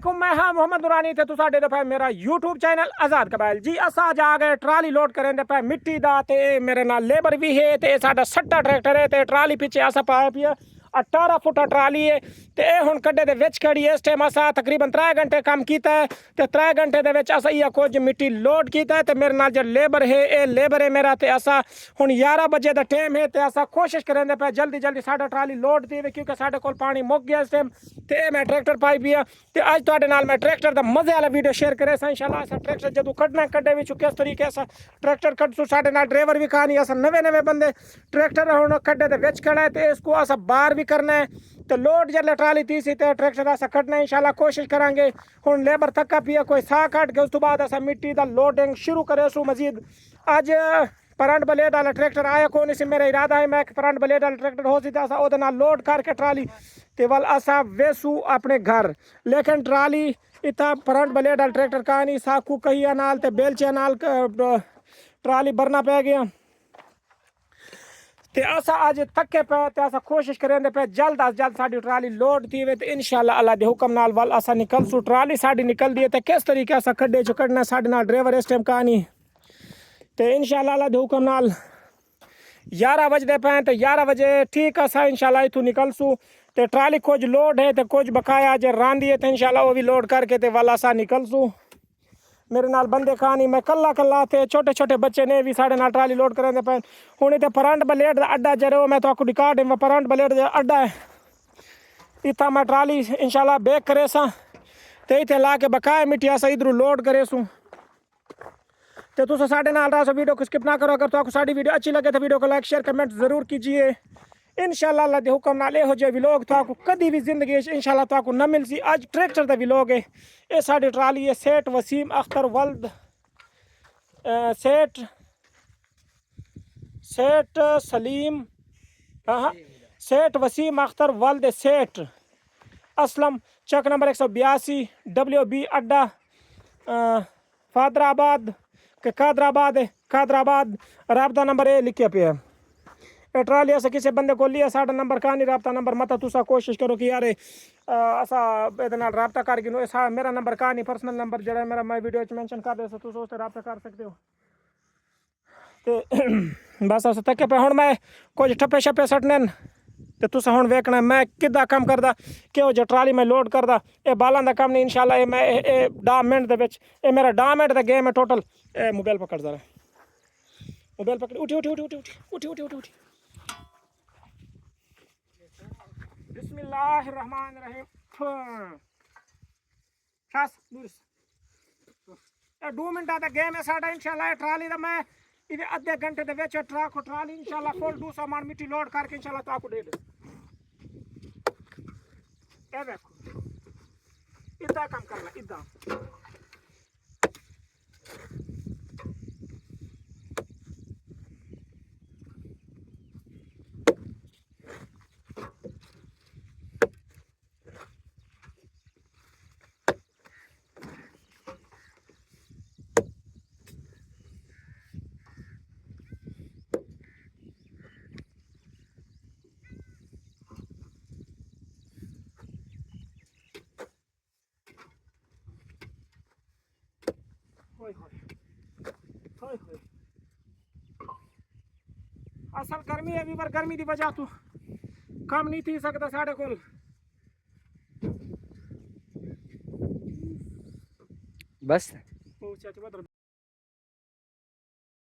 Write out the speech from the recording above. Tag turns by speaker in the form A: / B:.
A: वालेकुम, मैं हाँ मोहम्मद नूरानी थे तुसा दे पे मेरा यूट्यूब चैनल आज़ाद कबाइल जी। असा जा गए ट्राली लोड करें पे मिट्टी दा ते मेरे नाल लेबर भी है ते साडा सट्टा ट्रैक्टर है ते ट्राली पिछे असा पाया पिया 18 फुट ट्राली है ते हुण कड्डे दे विच खड़ी है। इस टाइम असा तकरीबन 3 घंटे काम कीता है ते 3 घंटे दे विच असा कुछ मिट्टी लोड कीता है ते मेरे नाल जो लेबर है ये लेबर है मेरा ते असा हुण 11 बजे दा टाइम है ते असा कोशिश करेंदे पे जल्दी जल्दी साडा ट्राली लोड दी क्योंकि साडे कोल पानी मुक गया इस टाइम ते मैं ट्रैक्टर पाई पिया ते अज तुहाडे नाल मैं ट्रैक्टर दा मजे वाला वीडियो शेयर करे इंशाल्लाह। असा ट्रैक्टर जदों कड्डना कड्डे विच किस तरीके असा ट्रैक्टर कड्डसू साडे नाल ड्राइवर भी कहानी असा नवे नवे बंदे ट्रैक्टर हुण कड्डे दे विच खड़ा है ते इसको असा बाहर भी करना है तो लोड जल्द ट्राली तीसी तो ट्रैक्टर असा कटना इंशाल्लाह कोशिश करांगे। हुण लेबर थका पिया कोई साह कट के उस तो बाद असा मिट्टी दा लोडिंग शुरू करे सू मजीद। अज फ्रंट ब्लेड वाला ट्रैक्टर आया कौन सी मेरा इरादा है मैं फ्रंट ब्लेड वाला ट्रैक्टर हो सी असा ओदे नाल लोड करके ट्राली ते वल असा वेसू अपने घर, लेकिन ट्राली इतना फ्रंट ब्लेड वाला ट्रैक्टर कहानी साकू कहिया नाल ते बेलचे नाल ट्राली भरना पै गया ते असा अज थके पे ते असा कोशिश करेंदे पे जल्द अज जल्द साडी ट्राली लोड थी वे ते इंशाल्लाह अल्लाह दे हुक्म नाल वल असा निकलसू। ट्राली साडी निकल दी है ते किस तरीके असा खड्डे च कढना साडे नाल ड्राइवर इस टाइम कहानी ते इंशाल्लाह अल्लाह दे हुक्म नाल 11 बजदे पे ते 11 बजे ठीक असा इंशाल्लाह इथों निकलसू ते ट्राली कुछ लोड है ते कुछ बकाया जे रांदी है ते इंशाल्लाह वो भी लोड करके ते वल असा निकलसू। मेरे नाल बंदे कहानी मैं कल्ला कल्ला थे छोटे छोटे बच्चे ने भी साढ़े नाल ट्राली लोड करेंदे पे हुण इत्थे फ्रंट ब्लेड दा अड्डा जरो मैं तो आपको रिकॉर्ड है फ्रंट ब्लेड दा अड्डा है इतना मैं ट्राली इंशाल्लाह बैक करे सा ते इत्थे ला के बकाया मिट्टी असा इधरों लोड करे सू तो तुम साढ़े नाल रहा वीडियो को स्किप ना करो। अगर तो आपको साड़ी वीडियो अच्छी लगे तो वीडियो को लाइक शेयर कमेंट जरूर कीजिए। इंशाल्लाह अल्लाह दे हुक्म नाल हो जाए व्लॉग तो आपको कभी भी जिंदगी इंशाल्लाह तो आपको न मिल सी। आज ट्रैक्टर का व्लॉग है ये साड़ी ट्राली है सेठ वसीम अख्तर वल्द सेठ सलीम हाँ सेठ वसीम अख्तर वल्द सेठ असलम चक नंबर 182 WB अड्डा फादराबाद के कादराबाद राबता नंबर ए लिखे पे है। ये ट्राली ऐसा किसी बंदे को लिया साढ़ा नंबर का नहीं राबता नंबर मत तुसा कोशिश करो कि यार असा राबता कर गिनो मेरा नंबर का नहीं पर्सनल नंबर जरा मेरा मैं वीडियो मेंशन कर दे तुस उससे राबता कर सकते हो तो बस अस तके पे हुण मैं कुछ ठप्पे शप्पे सटने तो तुसा हुण वेखना मैं किदा कम करदा क्यों जो ट्राली में लोड करदा ये बालां दा कम नहीं इंशाल्लाह ये मैं 10 मिनट दे विच ये मेरा 10 मिनट दा गेम है टोटल। मोबाइल पकड़ जरा मोबाइल पकड़ उठी उठी उठी उठी उठी उठी उठी उठी बिस्मिल्लाहिर्रहमानिर्रहीम खास दूर 2 मिनट दा गेम है साडा इंशाल्लाह ट्राली दा मैं इधर आधे घंटे दे विच ट्राली इंशाल्लाह फुल 200 मान मिट्टी लोड करके इंशाल्लाह तो आपको दे दे ए देखो इदा काम करना इदा असल गर्मी है पर गर्मी की वजह तो कम नहीं थी सकता साढ़े को
B: बस